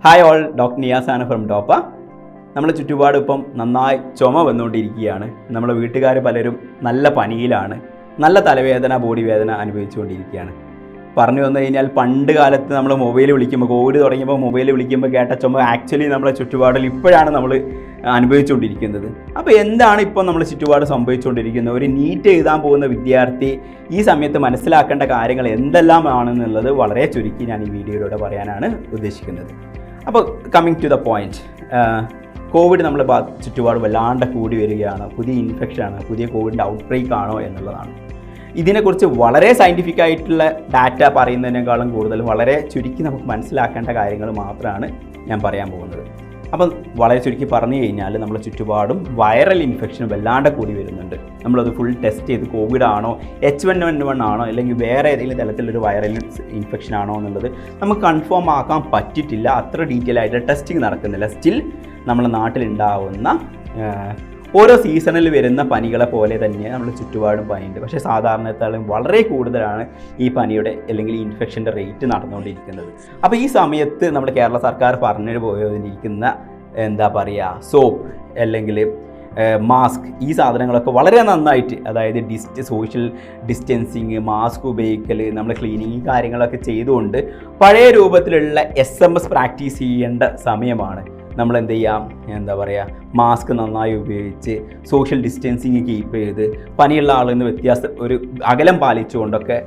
Hi all, doctor നിയാസാണ് from ഡോപ്പ. നമ്മളെ ചുറ്റുപാട് ഇപ്പം നന്നായി ചുമ വന്നുകൊണ്ടിരിക്കുകയാണ്. നമ്മളെ വീട്ടുകാർ പലരും നല്ല പനിയിലാണ്, നല്ല തലവേദന, ബോഡി വേദന അനുഭവിച്ചുകൊണ്ടിരിക്കുകയാണ്. പറഞ്ഞു വന്നു കഴിഞ്ഞാൽ പണ്ട് കാലത്ത് നമ്മൾ മൊബൈൽ വിളിക്കുമ്പോൾ, കോവിഡ് തുടങ്ങിയപ്പോൾ മൊബൈൽ വിളിക്കുമ്പോൾ കേട്ട ചുമ ആക്ച്വലി നമ്മളെ ചുറ്റുപാടിൽ ഇപ്പോഴാണ് നമ്മൾ അനുഭവിച്ചുകൊണ്ടിരിക്കുന്നത്. അപ്പോൾ എന്താണ് ഇപ്പോൾ നമ്മളെ ചുറ്റുപാട് സംഭവിച്ചുകൊണ്ടിരിക്കുന്നത്? ഒരു നീറ്റ് എഴുതാൻ പോകുന്ന വിദ്യാർത്ഥി ഈ സമയത്ത് മനസ്സിലാക്കേണ്ട കാര്യങ്ങൾ എന്തെല്ലാമാണെന്നുള്ളത് വളരെ ചുരുക്കി ഞാൻ ഈ വീഡിയോയിലൂടെ പറയാനാണ് ഉദ്ദേശിക്കുന്നത്. അപ്പോൾ coming to the point, Covid നമ്മളെ ചുറ്റുപാട് വല്ലാണ്ട് കൂടി വരികയാണ്. പുതിയ ഇൻഫെക്ഷനാണ്, പുതിയ കോവിഡിൻ്റെ ഔട്ട് ബ്രേക്ക് ആണോ എന്നുള്ളതാണ്. ഇതിനെക്കുറിച്ച് വളരെ സയൻറ്റിഫിക് ആയിട്ടുള്ള ഡാറ്റ പറയുന്നതിനേക്കാളും കൂടുതൽ വളരെ ചുരുക്കി നമുക്ക് മനസ്സിലാക്കേണ്ട കാര്യങ്ങൾ മാത്രമാണ് ഞാൻ പറയാൻ പോകുന്നത്. അപ്പം വളരെ ചുരുക്കി പറഞ്ഞു കഴിഞ്ഞാൽ നമ്മളെ ചുറ്റുപാടും വൈറൽ ഇൻഫെക്ഷൻ വല്ലാണ്ട് കൂടി വരുന്നുണ്ട്. നമ്മളത് ഫുൾ ടെസ്റ്റ് ചെയ്ത് കോവിഡ് ആണോ, H1N1 ആണോ, അല്ലെങ്കിൽ വേറെ ഏതെങ്കിലും തരത്തിലൊരു വൈറൽ ഇൻഫെക്ഷൻ ആണോ എന്നുള്ളത് നമുക്ക് കൺഫേം ആക്കാൻ പറ്റിയിട്ടില്ല. അത്ര ഡീറ്റെയിൽ ആയിട്ട് ടെസ്റ്റിംഗ് നടക്കുന്നില്ല. സ്റ്റിൽ നമ്മുടെ നാട്ടിലുണ്ടാവുന്ന ഓരോ സീസണിൽ വരുന്ന പനികളെ പോലെ തന്നെ നമ്മുടെ ചുറ്റുപാടും പനിയുണ്ട്. പക്ഷേ സാധാരണത്തേക്കാളും വളരെ കൂടുതലാണ് ഈ പനിയുടെ അല്ലെങ്കിൽ ഈ ഇൻഫെക്ഷൻ്റെ റേറ്റ് നടന്നുകൊണ്ടിരിക്കുന്നത്. അപ്പോൾ ഈ സമയത്ത് നമ്മുടെ കേരള സർക്കാർ പറഞ്ഞു പോയിരിക്കുന്ന എന്താ പറയുക, സോപ്പ് അല്ലെങ്കിൽ മാസ്ക്, ഈ സാധനങ്ങളൊക്കെ വളരെ നന്നായിട്ട്, അതായത് സോഷ്യൽ ഡിസ്റ്റൻസിങ്, മാസ്ക് ഉപയോഗിക്കൽ, നമ്മൾ ക്ലീനിങ് കാര്യങ്ങളൊക്കെ ചെയ്തുകൊണ്ട് പഴയ രൂപത്തിലുള്ള SMS പ്രാക്ടീസ് ചെയ്യേണ്ട സമയമാണ്. നമ്മൾ എന്ത് ചെയ്യാം, എന്താ പറയുക, മാസ്ക് നന്നായി ഉപയോഗിച്ച് സോഷ്യൽ ഡിസ്റ്റൻസിങ് കീപ്പ് ചെയ്ത് പനിയുള്ള ആളിൽ നിന്ന് ഒരു അകലം പാലിച്ചുകൊണ്ടൊക്കെ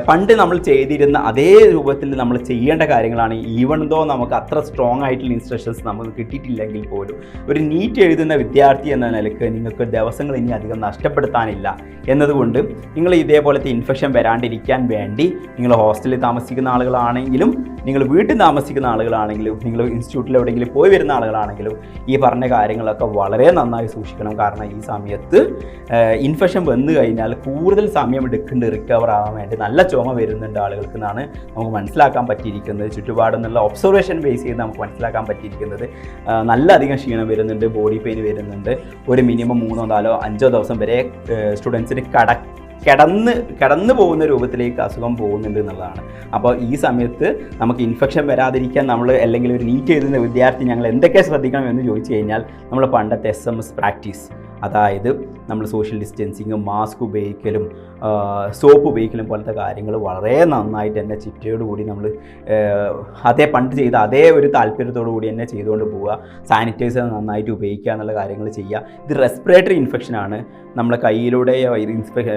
പണ്ട് നമ്മൾ ചെയ്തിരുന്ന അതേ രൂപത്തിൽ നമ്മൾ ചെയ്യേണ്ട കാര്യങ്ങളാണ്. ഈവൺ ദോ നമുക്ക് അത്ര സ്ട്രോങ് ആയിട്ടുള്ള ഇൻസ്ട്രക്ഷൻസ് നമുക്ക് കിട്ടിയിട്ടില്ലെങ്കിൽ പോലും ഒരു നീറ്റ് എഴുതുന്ന വിദ്യാർത്ഥി എന്ന നിലയ്ക്ക് നിങ്ങൾക്ക് ദിവസങ്ങൾ ഇനി അധികം നഷ്ടപ്പെടുത്താനില്ല എന്നതുകൊണ്ട് നിങ്ങൾ ഇതേപോലത്തെ ഇൻഫെക്ഷൻ വരാണ്ടിരിക്കാൻ വേണ്ടി നിങ്ങൾ ഹോസ്റ്റലിൽ താമസിക്കുന്ന ആളുകളാണെങ്കിലും, നിങ്ങൾ വീട്ടിൽ താമസിക്കുന്ന ആളുകളാണെങ്കിലും, നിങ്ങൾ ഇൻസ്റ്റിറ്റ്യൂട്ടിൽ എവിടെയെങ്കിലും പോയി വരുന്ന ആളുകളാണെങ്കിലും ഈ പറഞ്ഞ കാര്യങ്ങളൊക്കെ വളരെ നന്നായി സൂക്ഷിക്കണം. കാരണം ഈ സമയത്ത് ഇൻഫെക്ഷൻ വന്നു കഴിഞ്ഞാൽ കൂടുതൽ സമയം എടുക്കേണ്ടി റിക്കവർ ആവാൻ വേണ്ടി നല്ല ചുമ വരുന്നുണ്ട് ആളുകൾക്ക് എന്നാണ് നമുക്ക് മനസ്സിലാക്കാൻ പറ്റിയിരിക്കുന്നത്. ചുറ്റുപാടിൽ നിന്നുള്ള ഒബ്സർവേഷൻ ബേസ് ചെയ്ത് നമുക്ക് മനസ്സിലാക്കാൻ പറ്റിയിരിക്കുന്നത് നല്ല അധികം ക്ഷീണം വരുന്നുണ്ട്, ബോഡി പെയിൻ വരുന്നുണ്ട്. ഒരു മിനിമം 3, 4, 5 ദിവസം വരെ സ്റ്റുഡൻസിന് കിടന്നു പോകുന്ന രൂപത്തിലേക്ക് അസുഖം പോകുന്നുണ്ട് എന്നുള്ളതാണ്. അപ്പോൾ ഈ സമയത്ത് നമുക്ക് ഇൻഫെക്ഷൻ വരാതിരിക്കാൻ നമ്മൾ, അല്ലെങ്കിൽ ഒരു നീറ്റ് എഴുതുന്ന വിദ്യാർത്ഥി ഞങ്ങൾ എന്തൊക്കെ ശ്രദ്ധിക്കണം എന്ന് ചോദിച്ചു കഴിഞ്ഞാൽ നമ്മൾ പണ്ടത്തെ SMS പ്രാക്ടീസ്, അതായത് നമ്മൾ സോഷ്യൽ ഡിസ്റ്റൻസിങ്ങും മാസ്ക് ഉപയോഗിക്കലും സോപ്പ് ഉപയോഗിക്കലും പോലത്തെ കാര്യങ്ങൾ വളരെ നന്നായിട്ട് തന്നെ ചിട്ടയോടുകൂടി നമ്മൾ പണ്ട് ചെയ്ത അതേ ഒരു താല്പര്യത്തോടു കൂടി തന്നെ ചെയ്തുകൊണ്ട് പോവുക. സാനിറ്റൈസർ നന്നായിട്ട് ഉപയോഗിക്കുക എന്നുള്ള കാര്യങ്ങൾ ചെയ്യുക. ഇത് റെസ്പിറേറ്ററി ഇൻഫെക്ഷനാണ്. നമ്മുടെ കയ്യിലൂടെ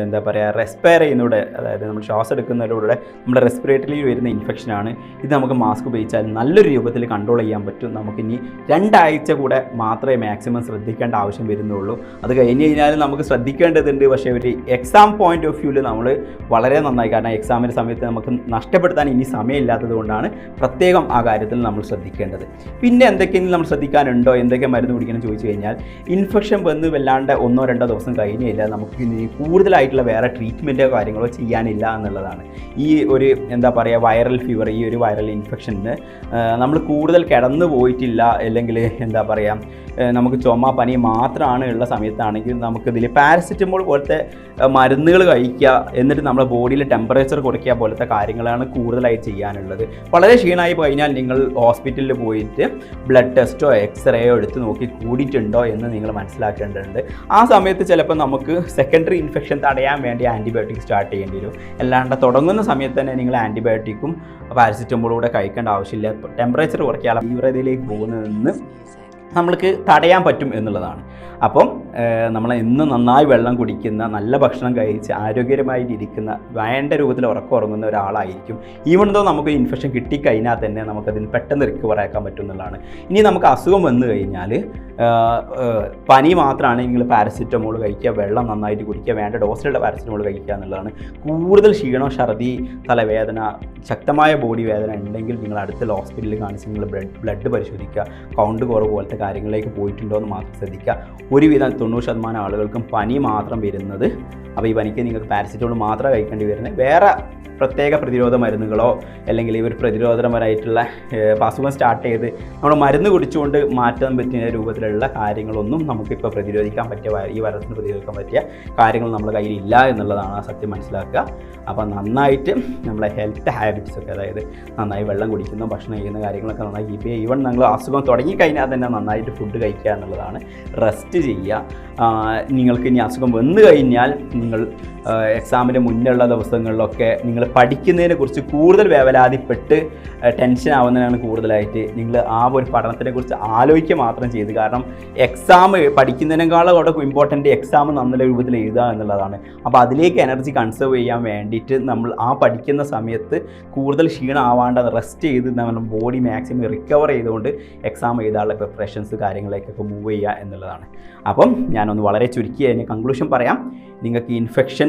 എന്താ പറയുക, റെസ്പയർ ചെയ്യുന്നതിലൂടെ, അതായത് നമ്മൾ ശ്വാസം എടുക്കുന്നതിലൂടെ നമ്മുടെ റെസ്പിറേറ്ററിയിൽ വരുന്ന ഇൻഫെക്ഷനാണ്. ഇത് നമുക്ക് മാസ്ക് ഉപയോഗിച്ചാൽ നല്ലൊരു രൂപത്തിൽ കൺട്രോൾ ചെയ്യാൻ പറ്റും. നമുക്കിനി 2 ആഴ്ച കൂടെ മാത്രമേ മാക്സിമം ശ്രദ്ധിക്കേണ്ട ആവശ്യം വരുന്നുള്ളൂ. അത് കഴിഞ്ഞ് കഴിഞ്ഞാൽ നമുക്ക് ശ്രദ്ധിക്കേണ്ടതുണ്ട്. പക്ഷേ ഒരു എക്സാം പോയിന്റ് ഓഫ് വ്യൂവിൽ നമ്മൾ വളരെ നന്നായി, കാരണം എക്സാമിൻ്റെ സമയത്ത് നമുക്ക് നഷ്ടപ്പെടുത്താൻ ഇനി സമയമില്ലാത്തത് കൊണ്ടാണ് പ്രത്യേകം ആ കാര്യത്തിൽ നമ്മൾ ശ്രദ്ധിക്കേണ്ടത്. പിന്നെ എന്തൊക്കെയെങ്കിലും നമ്മൾ ശ്രദ്ധിക്കാനുണ്ടോ, എന്തൊക്കെ മരുന്ന് കുടിക്കണം ചോദിച്ചു കഴിഞ്ഞാൽ, ഇൻഫെക്ഷൻ വന്ന് വല്ലാണ്ട് 1 or 2 ദിവസം കഴിഞ്ഞില്ല, നമുക്ക് ഇനി കൂടുതലായിട്ടുള്ള വേറെ ട്രീറ്റ്മെൻറ്റോ കാര്യങ്ങളോ ചെയ്യാനില്ല എന്നുള്ളതാണ്. ഈ ഒരു എന്താ പറയുക, വൈറൽ ഫീവർ, ഈ ഒരു വൈറൽ ഇൻഫെക്ഷന് നമ്മൾ കൂടുതൽ കിടന്നു പോയിട്ടില്ല, അല്ലെങ്കിൽ എന്താ പറയുക, നമുക്ക് ചുമ പനി മാത്രമാണ് ഉള്ള സമയത്താണെങ്കിൽ നമുക്കിതിൽ പാരസിറ്റമോൾ പോലത്തെ മരുന്നുകൾ കഴിക്കുക, എന്നിട്ട് നമ്മുടെ ബോഡിയിൽ ടെമ്പറേച്ചർ കുറയ്ക്കുക പോലത്തെ കാര്യങ്ങളാണ് കൂടുതലായി ചെയ്യാനുള്ളത്. വളരെ ക്ഷീണമായി കഴിഞ്ഞാൽ നിങ്ങൾ ഹോസ്പിറ്റലിൽ പോയിട്ട് ബ്ലഡ് ടെസ്റ്റോ എക്സ്റേയോ എടുത്ത് നോക്കി കൂടിയിട്ടുണ്ടോ എന്ന് നിങ്ങൾ മനസ്സിലാക്കേണ്ടതുണ്ട്. ആ സമയത്ത് ചിലപ്പോൾ നമുക്ക് സെക്കൻഡറി ഇൻഫെക്ഷൻ തടയാൻ വേണ്ടി ആൻറ്റിബയോട്ടിക് സ്റ്റാർട്ട് ചെയ്യേണ്ടി വരും. അല്ലാണ്ട് തുടങ്ങുന്ന സമയത്ത് തന്നെ നിങ്ങൾ ആൻറ്റിബയോട്ടിക്കും പാരസിറ്റമോളും കൂടെ കഴിക്കേണ്ട ആവശ്യമില്ല. ടെമ്പറേച്ചർ കുറയ്ക്കാനുള്ള തീവ്രതയിലേക്ക് പോകുന്നതെന്ന് നമ്മൾക്ക് തടയാൻ പറ്റും എന്നുള്ളതാണ്. അപ്പം നമ്മൾ ഇന്ന് നന്നായി വെള്ളം കുടിക്കുന്ന, നല്ല ഭക്ഷണം കഴിച്ച് ആരോഗ്യകരമായിട്ടിരിക്കുന്ന, വേണ്ട രൂപത്തിൽ ഉറങ്ങുന്ന ഒരാളായിരിക്കും. ഈവൺ ദോ നമുക്ക് ഇൻഫെക്ഷൻ കിട്ടിക്കഴിഞ്ഞാൽ തന്നെ നമുക്കതിന് പെട്ടെന്ന് റിക്കവർ ആക്കാൻ പറ്റും എന്നുള്ളതാണ്. ഇനി നമുക്ക് അസുഖം വന്നു കഴിഞ്ഞാൽ പനി മാത്രമാണ് നിങ്ങൾ പാരസിറ്റമോൾ കഴിക്കുക, വെള്ളം നന്നായിട്ട് കുടിക്കുക, വേണ്ട ഡോസിലുള്ള പാരസിറ്റമോൾ കഴിക്കുക എന്നുള്ളതാണ്. കൂടുതൽ ക്ഷീണം, ഛർദി, തലവേദന, ശക്തമായ ബോഡി വേദന ഉണ്ടെങ്കിൽ നിങ്ങൾ അടുത്തുള്ള ഹോസ്പിറ്റലിൽ കാണിച്ച് നിങ്ങൾ ബ്ലഡ് പരിശോധിക്കുക. കൗണ്ട് കുറവ് പോലത്തെ കാര്യങ്ങളിലേക്ക് പോയിട്ടുണ്ടോ എന്ന് മാത്രം ശ്രദ്ധിക്കുക. ഒരുവിധം 90% ആളുകൾക്കും പനി മാത്രം വരുന്നത്. അപ്പോൾ ഈ പനിക്ക് നിങ്ങൾക്ക് പാരസിറ്റമോൾ മാത്രമേ കഴിക്കേണ്ടി വരുന്നത്, വേറെ പ്രത്യേക പ്രതിരോധ മരുന്നുകളോ അല്ലെങ്കിൽ ഇവർ പ്രതിരോധപരമായിട്ടുള്ള അസുഖം സ്റ്റാർട്ട് ചെയ്ത് നമ്മൾ മരുന്ന് കുടിച്ചുകൊണ്ട് മാറ്റാൻ പറ്റുന്ന രൂപത്തിലുള്ള കാര്യങ്ങളൊന്നും നമുക്കിപ്പോൾ പ്രതിരോധിക്കാൻ പറ്റിയ ഈ വൈറസിന് പ്രതിരോധിക്കാൻ പറ്റിയ കാര്യങ്ങൾ നമ്മുടെ കയ്യിലില്ല എന്നുള്ളതാണ് ആ സത്യം മനസ്സിലാക്കുക. അപ്പോൾ നന്നായിട്ട് നമ്മളെ ഹെൽത്ത് ഹാബിറ്റ്സൊക്കെ, അതായത് നന്നായി വെള്ളം കുടിക്കുന്ന, ഭക്ഷണം ചെയ്യുന്ന കാര്യങ്ങളൊക്കെ നന്നായി കീപ്പ് ചെയ്യുക. ഈവൻ നിങ്ങൾ അസുഖം തുടങ്ങിക്കഴിഞ്ഞാൽ തന്നെ നന്നായിട്ട് ഫുഡ് കഴിക്കുക എന്നുള്ളതാണ്. റെസ്റ്റ് ചെയ്യുക. നിങ്ങൾക്ക് ഇനി അസുഖം വന്നു കഴിഞ്ഞാൽ നിങ്ങൾ എക്സാമിന് മുന്നുള്ള ദിവസങ്ങളിലൊക്കെ നിങ്ങൾ പഠിക്കുന്നതിനെ കുറിച്ച് കൂടുതൽ വേവലാതിപ്പെട്ട് ടെൻഷൻ ആവുന്നതിനാണ് കൂടുതലായിട്ട് നിങ്ങൾ ആ ഒരു പഠനത്തിനെക്കുറിച്ച് ആലോചിക്കുക മാത്രം ചെയ്ത്. കാരണം എക്സാം പഠിക്കുന്നതിനേക്കാളും അവിടെ ഇമ്പോർട്ടൻ്റ് എക്സാം നല്ല രൂപത്തിൽ എഴുതുക എന്നുള്ളതാണ്. അപ്പോൾ അതിലേക്ക് എനർജി കൺസേർവ് ചെയ്യാൻ വേണ്ടിയിട്ട് നമ്മൾ ആ പഠിക്കുന്ന സമയത്ത് കൂടുതൽ ക്ഷീണം ആവാണ്ട് റെസ്റ്റ് ചെയ്ത് നമ്മൾ ബോഡി മാക്സിമം റിക്കവർ ചെയ്തുകൊണ്ട് എക്സാം എഴുതാനുള്ള പ്രിപ്പറേഷൻസ് കാര്യങ്ങളിലേക്കൊക്കെ മൂവ് ചെയ്യുക എന്നുള്ളതാണ്. അപ്പം ഞാനൊന്ന് വളരെ ചുരുക്കി അതിന് കൺക്ലൂഷൻ പറയാം. നിങ്ങൾക്ക് ഇൻഫെക്ഷൻ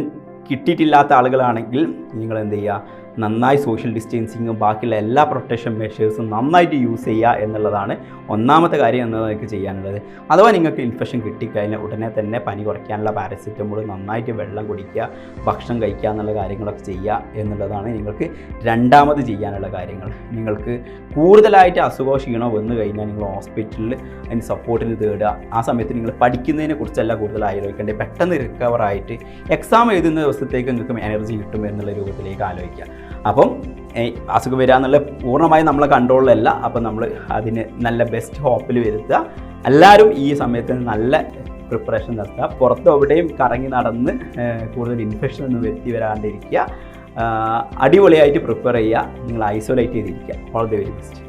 കിട്ടിയിട്ടില്ലാത്ത ആളുകളാണെങ്കിൽ നിങ്ങൾ എന്ത് ചെയ്യുക, നന്നായി സോഷ്യൽ ഡിസ്റ്റൻസിങ്ങും ബാക്കിയുള്ള എല്ലാ പ്രൊട്ടക്ഷൻ മെഷേഴ്സും നന്നായിട്ട് യൂസ് ചെയ്യുക എന്നുള്ളതാണ് ഒന്നാമത്തെ കാര്യം എന്നത് നിങ്ങൾക്ക് ചെയ്യാനുള്ളത്. അഥവാ നിങ്ങൾക്ക് ഇൻഫെക്ഷൻ കിട്ടിക്കഴിഞ്ഞാൽ ഉടനെ തന്നെ പനി കുറയ്ക്കാനുള്ള പാരസിറ്റമോൾ, നന്നായിട്ട് വെള്ളം കുടിക്കുക, ഭക്ഷണം കഴിക്കുക എന്നുള്ള കാര്യങ്ങളൊക്കെ ചെയ്യുക എന്നുള്ളതാണ് നിങ്ങൾക്ക് രണ്ടാമത് ചെയ്യാനുള്ള കാര്യങ്ങൾ. നിങ്ങൾക്ക് കൂടുതലായിട്ട് അസുഖമോ ക്ഷീണമോ വന്നു കഴിഞ്ഞാൽ നിങ്ങൾ ഹോസ്പിറ്റലിൽ അതിന് സപ്പോർട്ടിന് തേടുക. ആ സമയത്ത് നിങ്ങൾ പഠിക്കുന്നതിനെ കുറിച്ചല്ല കൂടുതൽ ആലോചിക്കേണ്ടത്, പെട്ടെന്ന് റിക്കവറായിട്ട് എക്സാം എഴുതുന്ന ദിവസത്തേക്ക് നിങ്ങൾക്ക് എനർജി കിട്ടും എന്നുള്ള രൂപത്തിലേക്ക് ആലോചിക്കുക. അപ്പം അസുഖം വരിക എന്നുള്ള പൂർണ്ണമായും നമ്മളെ കൺട്രോളിലല്ല. അപ്പം നമ്മൾ അതിന് നല്ല ബെസ്റ്റ് ഹോപ്പിൽ വരുത്തുക. എല്ലാവരും ഈ സമയത്ത് നല്ല പ്രിപ്പറേഷൻ നടത്തുക. പുറത്ത് എവിടെയും കറങ്ങി നടന്ന് കൂടുതൽ ഇൻഫെക്ഷൻ ഒന്നും വരുത്തി വരാണ്ടിരിക്കുക. അടിപൊളിയായിട്ട് പ്രിപ്പയർ ചെയ്യുക. നിങ്ങൾ ഐസൊലേറ്റ് ചെയ്തിരിക്കുക. All the very best.